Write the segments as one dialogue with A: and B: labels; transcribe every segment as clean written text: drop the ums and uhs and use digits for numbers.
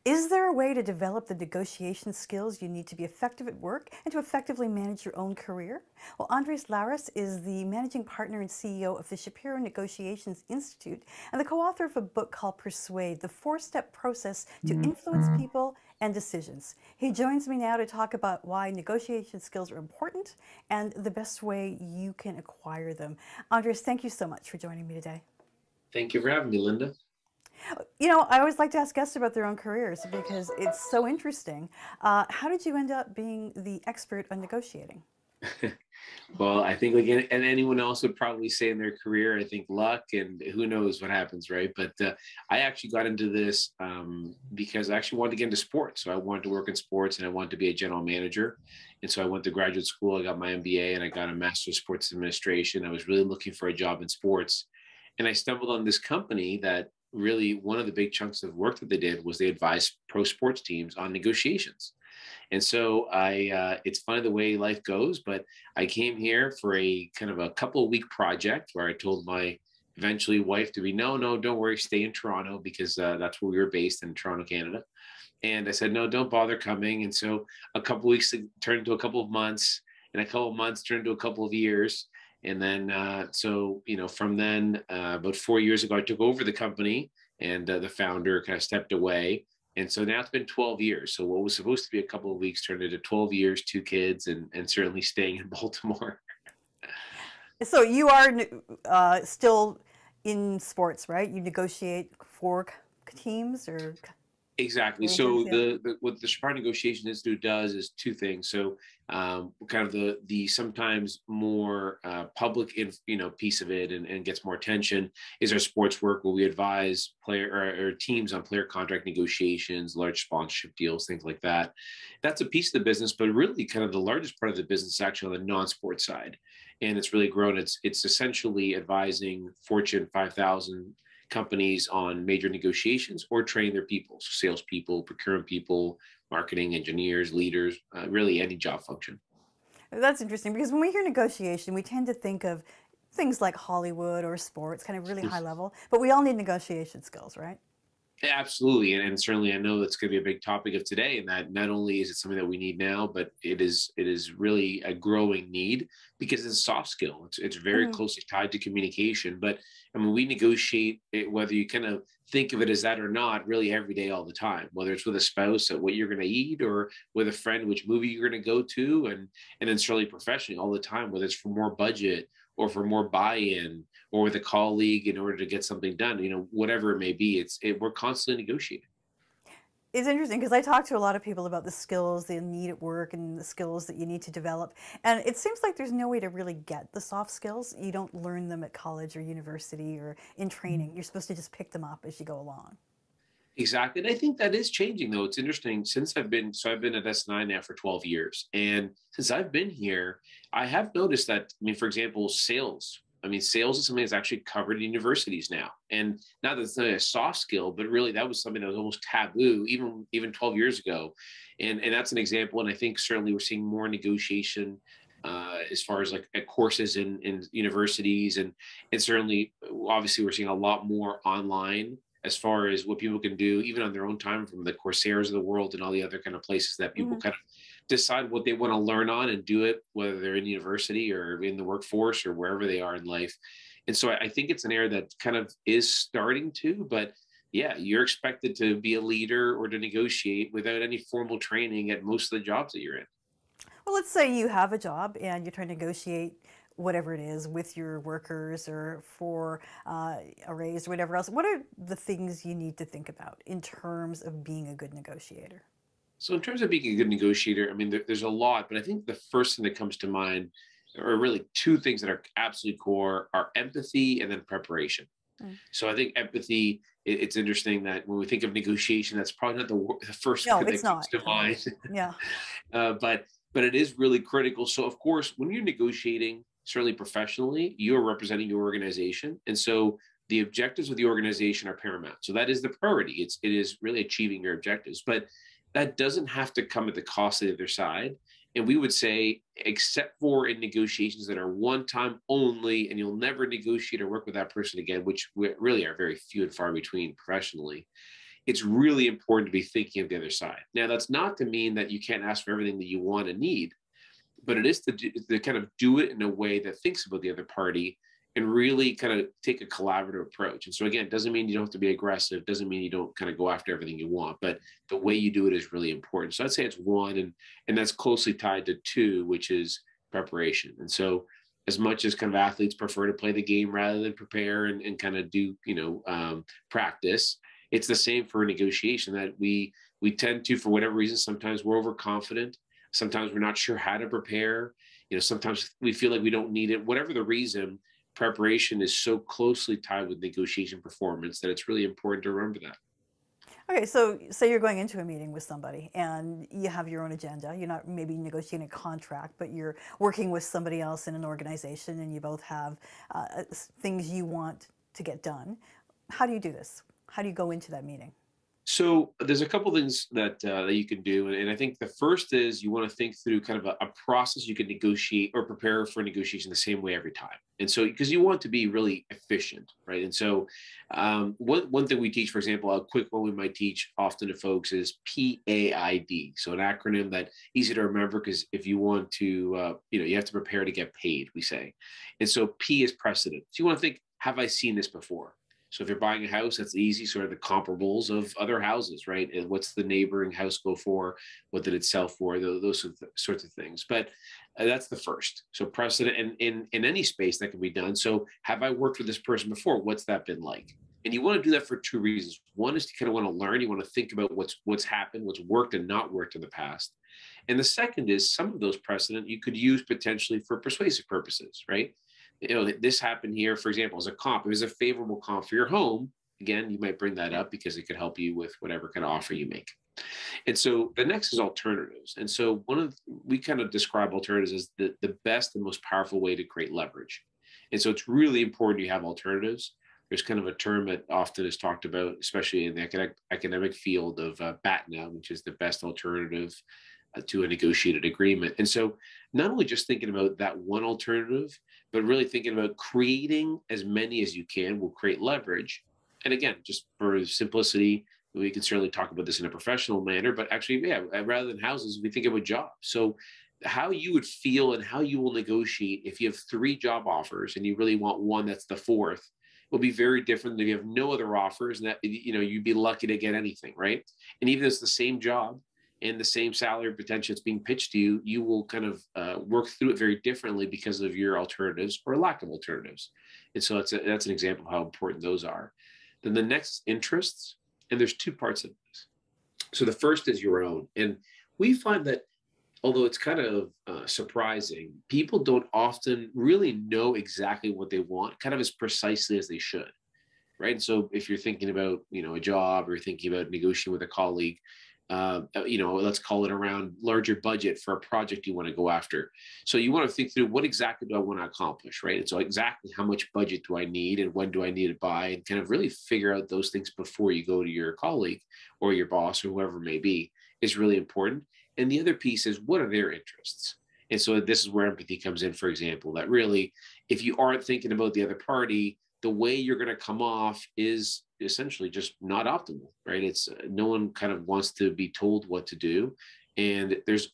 A: Is there a way to develop the negotiation skills you need to be effective at work and to effectively manage your own career? Well, Andres Lares is the managing partner and CEO of the Shapiro Negotiations Institute and the co-author of a book called Persuade, the four-step process to influence people and decisions. He joins me now to talk about why negotiation skills are important and the best way you can acquire them. Andres, thank you so much for joining me today.
B: Thank you for having me, Linda.
A: You know, I always like to ask guests about their own careers because it's so interesting. How did you end up being the expert on negotiating?
B: Well, I think like and anyone else would probably say in their career, I think luck and who knows what happens, right? But I actually got into this because I actually wanted to get into sports. So I wanted to work in sports and I wanted to be a general manager. And so I went to graduate school, I got my MBA and I got a Master's of Sports Administration. I was really looking for a job in sports. And I stumbled on this company that really one of the big chunks of work that they did was they advised pro sports teams on negotiations. And so it's funny the way life goes, but I came here for a kind of a couple of week project where I told my eventually wife to be, no, don't worry, stay in Toronto because that's where we were based in Toronto, Canada. And I said, no, don't bother coming. And so a couple of weeks turned into a couple of months and a couple of months turned into a couple of years. And then, from then, about 4 years ago, I took over the company and the founder kind of stepped away. And so now it's been 12 years. So what was supposed to be a couple of weeks turned into 12 years, two kids, and certainly staying in Baltimore.
A: So you are still in sports, right? You negotiate for teams or
B: Exactly.
A: managers,
B: So
A: yeah.
B: what the Shapiro Negotiations Institute does is two things. So kind of the sometimes more public piece of it and gets more attention is our sports work where we advise player or teams on player contract negotiations, large sponsorship deals, things like that. That's a piece of the business, but really kind of the largest part of the business is actually on the non-sport side, and it's really grown. It's essentially advising Fortune 5,000 companies on major negotiations or train their people, so salespeople, procurement people, marketing, engineers, leaders, really any job function.
A: That's interesting because when we hear negotiation, we tend to think of things like Hollywood or sports, kind of really high level, but we all need negotiation skills, right?
B: Absolutely. And certainly I know that's going to be a big topic of today. And that not only is it something that we need now, but it is really a growing need because it's a soft skill. It's very
A: Mhm.
B: closely tied to communication. But I mean, we negotiate it, whether you kind of think of it as that or not, really every day, all the time, whether it's with a spouse at what you're going to eat or with a friend, which movie you're going to go to. And then certainly professionally all the time, whether it's for more budget or for more buy-in or with a colleague in order to get something done, whatever it may be, we're constantly negotiating.
A: It's interesting because I talk to a lot of people about the skills they need at work and the skills that you need to develop. And it seems like there's no way to really get the soft skills. You don't learn them at college or university or in training. You're supposed to just pick them up as you go along.
B: Exactly. And I think that is changing though. It's interesting since I've been at S9 now for 12 years. And since I've been here, I have noticed that, I mean, for example, sales. I mean, sales is something that's actually covered in universities now. And not that it's not a soft skill, but really that was something that was almost taboo even 12 years ago. And that's an example. And I think certainly we're seeing more negotiation as far as like at courses in universities and certainly obviously we're seeing a lot more online as far as what people can do, even on their own time, from the Coursera's of the world and all the other kind of places that people
A: Hmm.
B: kind of decide what they want to learn on and do it, whether they're in university or in the workforce or wherever they are in life. And so I think it's an area that kind of is starting to, but yeah, you're expected to be a leader or to negotiate without any formal training at most of the jobs that you're in.
A: Well, let's say you have a job and you're trying to negotiate whatever it is with your workers or for a raise or whatever else. What are the things you need to think about in terms of being a good negotiator?
B: So in terms of being a good negotiator, I mean, there's a lot, but I think the first thing that comes to mind are really two things that are absolutely core are empathy and then preparation.
A: Mm.
B: So I think empathy, it's interesting that when we think of negotiation, that's probably not the first
A: No,
B: word
A: it's
B: that comes
A: not.
B: to mind.
A: Yeah.
B: But it is really critical. So of course, when you're negotiating, certainly professionally, you're representing your organization. And so the objectives of the organization are paramount. So that is the priority. It is really achieving your objectives. But that doesn't have to come at the cost of the other side. And we would say, except for in negotiations that are one time only, and you'll never negotiate or work with that person again, which really are very few and far between professionally. it's really important to be thinking of the other side. Now, that's not to mean that you can't ask for everything that you want and need, but it is to kind of do it in a way that thinks about the other party and really kind of take a collaborative approach. And so again, it doesn't mean you don't have to be aggressive, doesn't mean you don't kind of go after everything you want, but the way you do it is really important. So I'd say it's one, and that's closely tied to two, which is preparation. And so as much as kind of athletes prefer to play the game rather than prepare and kind of do, practice, it's the same for a negotiation that we tend to, for whatever reason, sometimes we're overconfident. Sometimes we're not sure how to prepare. Sometimes we feel like we don't need it. Whatever the reason, preparation is so closely tied with negotiation performance that it's really important to remember that.
A: Okay, so say you're going into a meeting with somebody and you have your own agenda. You're not maybe negotiating a contract, but you're working with somebody else in an organization and you both have things you want to get done. How do you do this? How do you go into that meeting?
B: So there's a couple things that you can do, and I think the first is you want to think through kind of a process you can negotiate or prepare for a negotiation the same way every time. And so because you want to be really efficient, right? And so one thing we teach, for example, a quick one we might teach often to folks is PAID. So an acronym that easy to remember because if you want to, you have to prepare to get paid, we say. And so P is precedent. So you want to think, have I seen this before? So if you're buying a house, that's easy, sort of the comparables of other houses, right? And what's the neighboring house go for? What did it sell for? Those sorts of things. But that's the first. So precedent, and in any space that can be done. So have I worked with this person before? What's that been like? And you want to do that for two reasons. One is to kind of want to learn. You want to think about what's happened, what's worked and not worked in the past. And the second is some of those precedent you could use potentially for persuasive purposes, right? This happened here, for example, as a comp. It was a favorable comp for your home. Again, you might bring that up because it could help you with whatever kind of offer you make. And so the next is alternatives. And so we kind of describe alternatives as the best and most powerful way to create leverage. And so it's really important you have alternatives. There's kind of a term that often is talked about, especially in the academic field of BATNA, which is the best alternative to a negotiated agreement. And so not only just thinking about that one alternative, but really thinking about creating as many as you can will create leverage. And again, just for simplicity, we can certainly talk about this in a professional manner, but actually, yeah, rather than houses, we think about jobs. So how you would feel and how you will negotiate if you have 3 job offers and you really want one that's the fourth will be very different than if you have no other offers and that, you'd be lucky to get anything, right? And even if it's the same job, and the same salary potential that's being pitched to you, you will kind of work through it very differently because of your alternatives or lack of alternatives. And so that's an example of how important those are. Then the next, interests, and there's 2 parts of this. So the first is your own. And we find that although it's kind of surprising, people don't often really know exactly what they want kind of as precisely as they should, right? And so if you're thinking about, a job or you're thinking about negotiating with a colleague, let's call it around larger budget for a project you want to go after. So you want to think through what exactly do I want to accomplish, right? And so exactly how much budget do I need and when do I need to buy, and kind of really figure out those things before you go to your colleague or your boss or whoever it may be is really important. And the other piece is, what are their interests? And so this is where empathy comes in, for example, that really, if you aren't thinking about the other party, the way you're going to come off is essentially just not optimal, right? It's no one kind of wants to be told what to do. And there's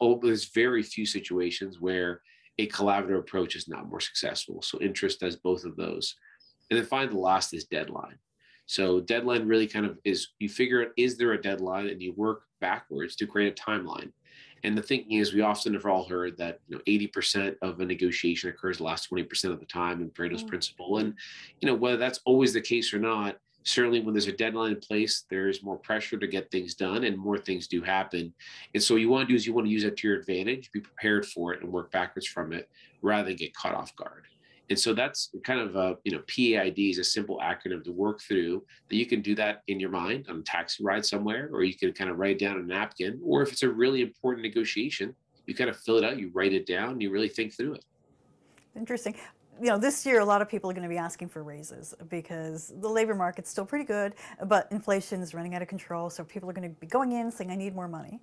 B: very few situations where a collaborative approach is not more successful. So interest does both of those. And then finally, the last is deadline. So deadline really kind of is, you figure out, is there a deadline, and you work backwards to create a timeline. And the thinking is, we often have all heard that 80% of a negotiation occurs the last 20% of the time in Pareto's principle. And whether that's always the case or not, certainly when there's a deadline in place, there's more pressure to get things done and more things do happen. And so what you want to do is you want to use that to your advantage, be prepared for it and work backwards from it rather than get caught off guard. And so that's kind of PAID is a simple acronym to work through, that you can do that in your mind on a taxi ride somewhere, or you can kind of write it down on a napkin, or if it's a really important negotiation, you kind of fill it out, you write it down, you really think through it.
A: Interesting. This year, a lot of people are going to be asking for raises because the labor market's still pretty good, but inflation is running out of control. So people are going to be going in saying, I need more money.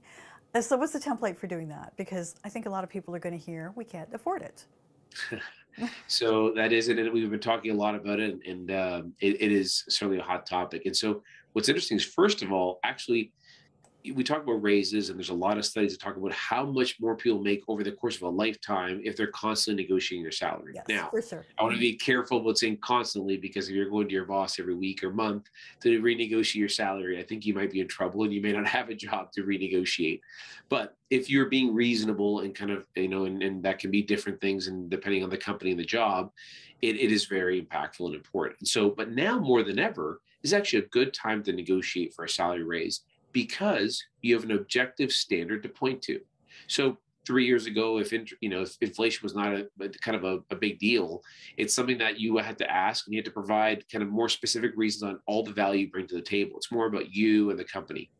A: So what's the template for doing that? Because I think a lot of people are going to hear, we can't afford it.
B: So that is it. And we've been talking a lot about it, and it is certainly a hot topic. And so what's interesting is, first of all, actually, we talk about raises, and there's a lot of studies that talk about how much more people make over the course of a lifetime if they're constantly negotiating their salary.
A: Yes,
B: Now,
A: for sure.
B: I want to be careful about saying constantly, because if you're going to your boss every week or month to renegotiate your salary, I think you might be in trouble and you may not have a job to renegotiate. But if you're being reasonable and kind of, and that can be different things, and depending on the company and the job, it is very impactful and important. So, but now more than ever is actually a good time to negotiate for a salary raise, because you have an objective standard to point to. So 3 years ago, if inflation was not a kind of a big deal, it's something that you had to ask, and you had to provide kind of more specific reasons on all the value you bring to the table. It's more about you and the company.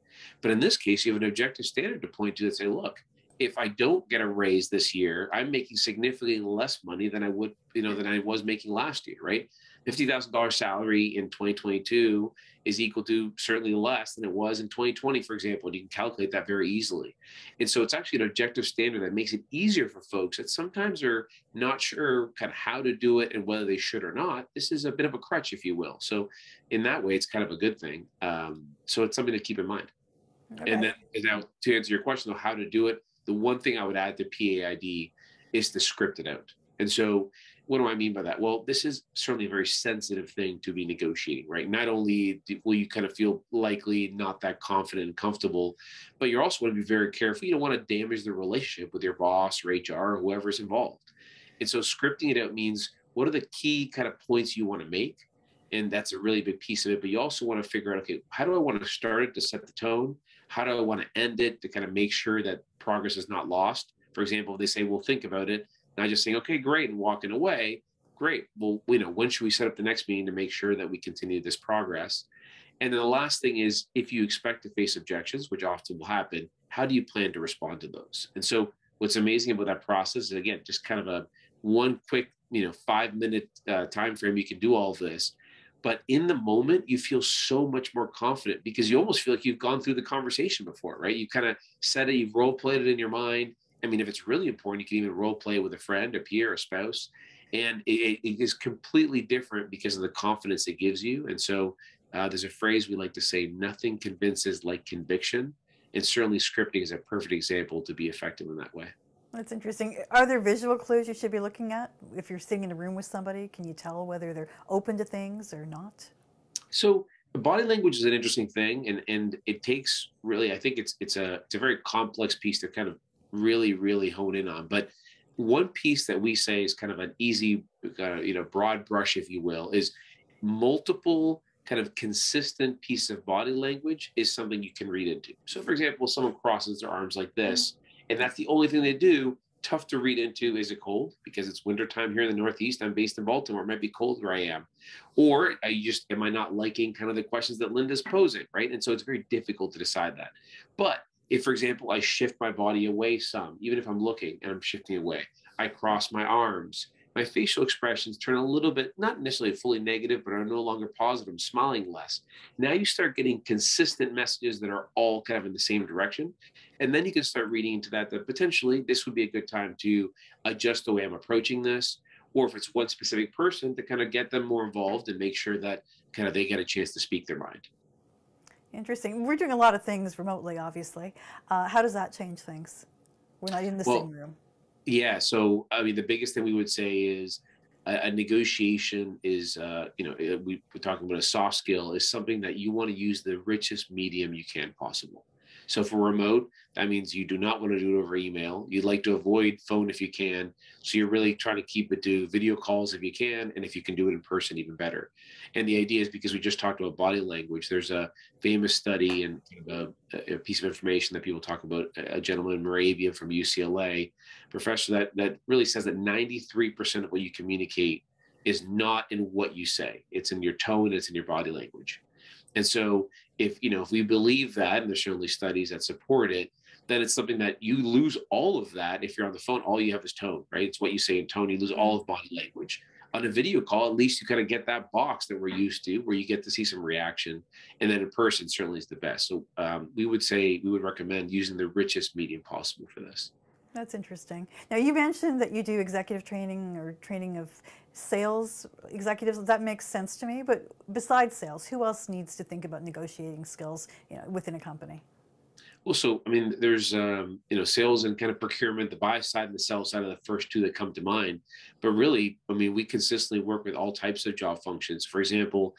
B: But in this case, you have an objective standard to point to that say, look, if I don't get a raise this year, I'm making significantly less money than I would, than I was making last year, right? $50,000 salary in 2022 is equal to certainly less than it was in 2020, for example. And you can calculate that very easily. And so it's actually an objective standard that makes it easier for folks that sometimes are not sure kind of how to do it and whether they should or not. This is a bit of a crutch, if you will. So in that way, it's kind of a good thing. So it's something to keep in mind. And
A: Okay.
B: then, now to answer your question of how to do it, the one thing I would add to PAID is to script it out. And so what do I mean by that? Well, this is certainly a very sensitive thing to be negotiating, right? Not only will you kind of feel likely not that confident and comfortable, but you're also want to be very careful. You don't want to damage the relationship with your boss or HR or whoever's involved. And so scripting it out means, what are the key kind of points you want to make? And that's a really big piece of it. But you also want to figure out, okay, how do I want to start it to set the tone? How do I want to end it to kind of make sure that progress is not lost? For example, if they say, well, think about it, not just saying, okay, great, and walking away, great. Well, when should we set up the next meeting to make sure that we continue this progress? And then the last thing is, if you expect to face objections, which often will happen, how do you plan to respond to those? And so what's amazing about that process is, again, just kind of a one quick, 5-minute time frame, you can do all of this. But in the moment, you feel so much more confident, because you almost feel like you've gone through the conversation before, right? You kind of said it, you've role played it in your mind. I mean, if it's really important, you can even role play with a friend, a peer, a spouse. And it is completely different because of the confidence it gives you. And so there's a phrase we like to say, nothing convinces like conviction. And certainly scripting is a perfect example to be effective in that way.
A: That's interesting. Are there visual clues you should be looking at? If you're sitting in a room with somebody, can you tell whether they're open to things or not?
B: So body language is an interesting thing, and it takes really, I think it's a very complex piece to kind of really hone in on. But one piece that we say is kind of an easy, broad brush, if you will, is multiple kind of consistent piece of body language is something you can read into. So, for example, someone crosses their arms like this, and that's the only thing they do. Tough to read into. Is it cold? Because it's wintertime here in the Northeast. I'm based in Baltimore. It might be cold where I am. Or am I not liking kind of the questions that Linda's posing, right? And so it's very difficult to decide that. But if, for example, I shift my body away some, even if I'm looking and I'm shifting away, I cross my arms, my facial expressions turn a little bit, not necessarily fully negative, but are no longer positive. I'm smiling less. Now you start getting consistent messages that are all kind of in the same direction. And then you can start reading into that potentially this would be a good time to adjust the way I'm approaching this. Or if it's one specific person, to kind of get them more involved and make sure that kind of they get a chance to speak their mind.
A: Interesting. We're doing a lot of things remotely, obviously. How does that change things? We're not in the same
B: Well,
A: room.
B: yeah. So, I mean, the biggest thing we would say is a negotiation is, we're talking about a soft skill, is something that you want to use the richest medium you can possible. So for remote, that means you do not want to do it over email. You'd like to avoid phone if you can. So you're really trying to keep it to video calls if you can. And if you can do it in person, even better. And the idea is, because we just talked about body language, there's a famous study and a piece of information that people talk about, a gentleman in Moravia from UCLA, professor that really says that 93% of what you communicate is not in what you say. It's in your tone, it's in your body language. And so if we believe that, and there's certainly studies that support it, then it's something that you lose all of that. If you're on the phone, all you have is tone, right? It's what you say in tone. You lose all of body language. On a video call, at least you kind of get that box that we're used to, where you get to see some reaction. And then in person certainly is the best. So we would recommend using the richest medium possible for this.
A: That's interesting. Now, you mentioned that you do executive training or training of sales executives. That makes sense to me. But besides sales, who else needs to think about negotiating skills, within a company?
B: Well, so I mean, there's sales and kind of procurement, the buy side and the sell side are the first two that come to mind. But really, I mean, we consistently work with all types of job functions. For example,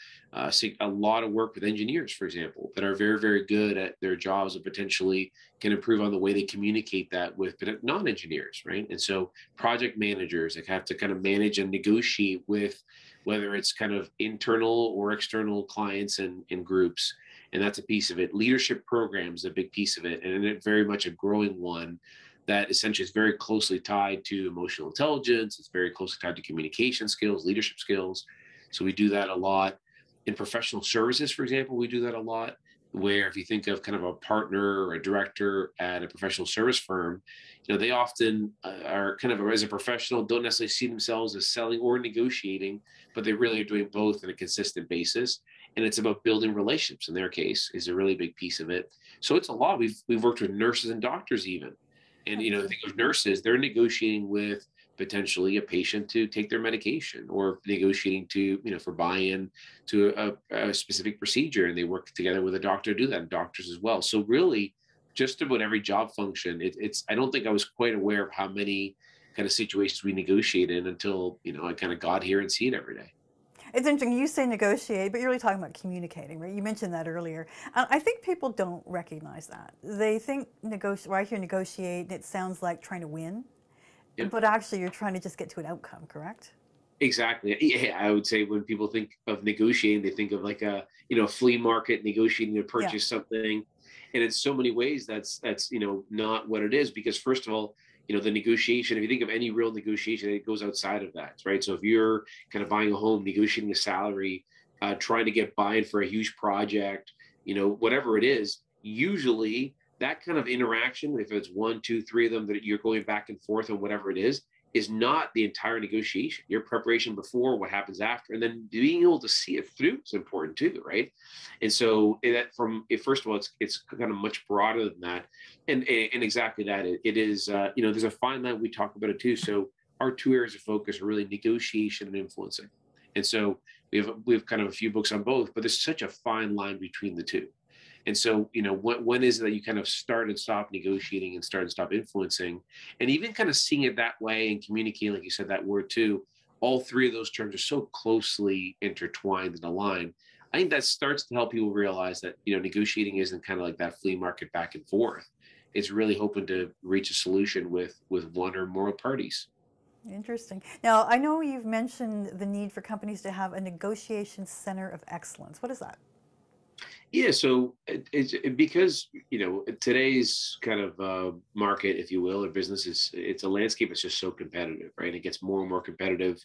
B: see a lot of work with engineers, for example, that are very, very good at their jobs and potentially can improve on the way they communicate that with non-engineers, right? And so project managers that have to kind of manage and negotiate with whether it's kind of internal or external clients and groups, and that's a piece of it. Leadership programs, a big piece of it, and it very much a growing one that essentially is very closely tied to emotional intelligence. It's very closely tied to communication skills, leadership skills. So we do that a lot. In professional services, for example, we do that a lot. Where if you think of kind of a partner or a director at a professional service firm, they often are kind of as a professional don't necessarily see themselves as selling or negotiating, but they really are doing both on a consistent basis. And it's about building relationships. In their case, is a really big piece of it. So it's a lot. We've worked with nurses and doctors even, and think of nurses, they're negotiating with potentially a patient to take their medication, or negotiating to for buy-in to a specific procedure, and they work together with a doctor to do that, and doctors as well. So really, just about every job function, it's I don't think I was quite aware of how many kind of situations we negotiate in until I kind of got here and see it every day.
A: It's interesting. You say negotiate, but you're really talking about communicating, right? You mentioned that earlier. I think people don't recognize that. They think right here, negotiate, and it sounds like trying to win,
B: Yeah.
A: but actually you're trying to just get to an outcome, correct?
B: Exactly. Yeah, I would say when people think of negotiating, they think of like a flea market negotiating to
A: Yeah.
B: purchase something, and in so many ways that's not what it is, because first of all, the negotiation. If you think of any real negotiation, it goes outside of that, right? So if you're kind of buying a home, negotiating a salary, trying to get buy-in for a huge project, whatever it is, usually that kind of interaction, if it's one, two, three of them that you're going back and forth on whatever it is not the entire negotiation. Your preparation before, what happens after, and then being able to see it through is important too, right? And so that first of all, it's kind of much broader than that, and exactly that. It is there's a fine line. We talk about it too. So our two areas of focus are really negotiation and influencing, and so we have kind of a few books on both, but there's such a fine line between the two. And so, when is it that you kind of start and stop negotiating and start and stop influencing, and even kind of seeing it that way and communicating, like you said, that word too. All three of those terms are so closely intertwined and aligned. I think that starts to help people realize that, negotiating isn't kind of like that flea market back and forth. It's really hoping to reach a solution with one or more parties.
A: Interesting. Now, I know you've mentioned the need for companies to have a negotiation center of excellence. What is that?
B: Yeah, so because today's kind of market, if you will, or business it's a landscape that's just so competitive, right? It gets more and more competitive,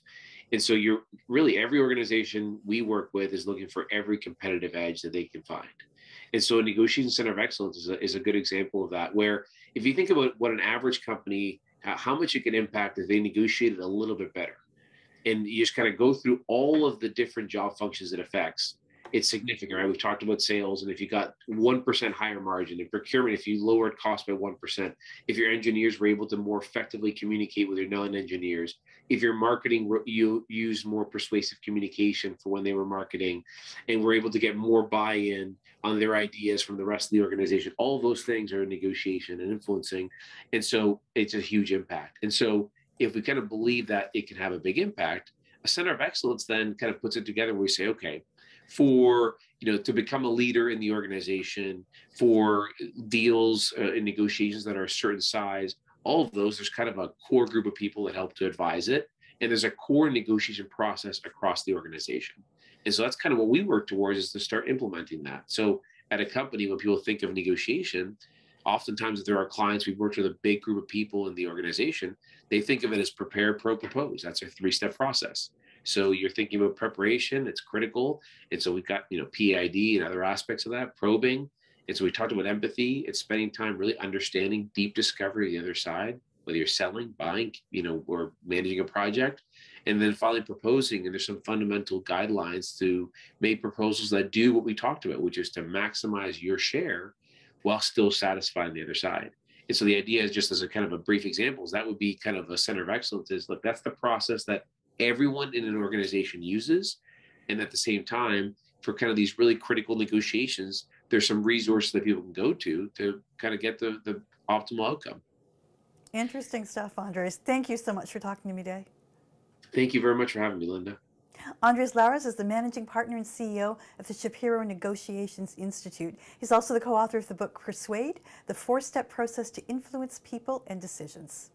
B: and so you're really every organization we work with is looking for every competitive edge that they can find, and so a negotiation center of excellence is a good example of that. Where if you think about what an average company, how much it can impact if they negotiated a little bit better, and you just kind of go through all of the different job functions it affects, it's significant, right? We've talked about sales, and if you got 1% higher margin in procurement, if you lowered cost by 1%, if your engineers were able to more effectively communicate with your non-engineers, if your marketing, you use more persuasive communication for when they were marketing, and were able to get more buy-in on their ideas from the rest of the organization, all of those things are negotiation and influencing. And so it's a huge impact. And so if we kind of believe that it can have a big impact, a center of excellence then kind of puts it together where we say, okay, for to become a leader in the organization, for deals and negotiations that are a certain size, all of those, there's kind of a core group of people that help to advise it, and there's a core negotiation process across the organization. And so that's kind of what we work towards, is to start implementing that. So at a company, when people think of negotiation, oftentimes if there are clients, we've worked with a big group of people in the organization, they think of it as prepare, pro, propose. That's a three-step process. So you're thinking about preparation, it's critical. And so we've got, PID and other aspects of that, probing. And so we talked about empathy. It's spending time really understanding deep discovery of the other side, whether you're selling, buying, or managing a project. And then finally proposing. And there's some fundamental guidelines to make proposals that do what we talked about, which is to maximize your share while still satisfying the other side. And so the idea is, just as a kind of a brief example, is that would be kind of a center of excellence, is look, that's the process that everyone in an organization uses. And at the same time, for kind of these really critical negotiations, there's some resources that people can go to kind of get the optimal outcome.
A: Interesting stuff, Andres. Thank you so much for talking to me today.
B: Thank you very much for having me, Linda.
A: Andres Lares is the managing partner and CEO of the Shapiro Negotiations Institute. He's also the co-author of the book Persuade, the four-step process to influence people and decisions.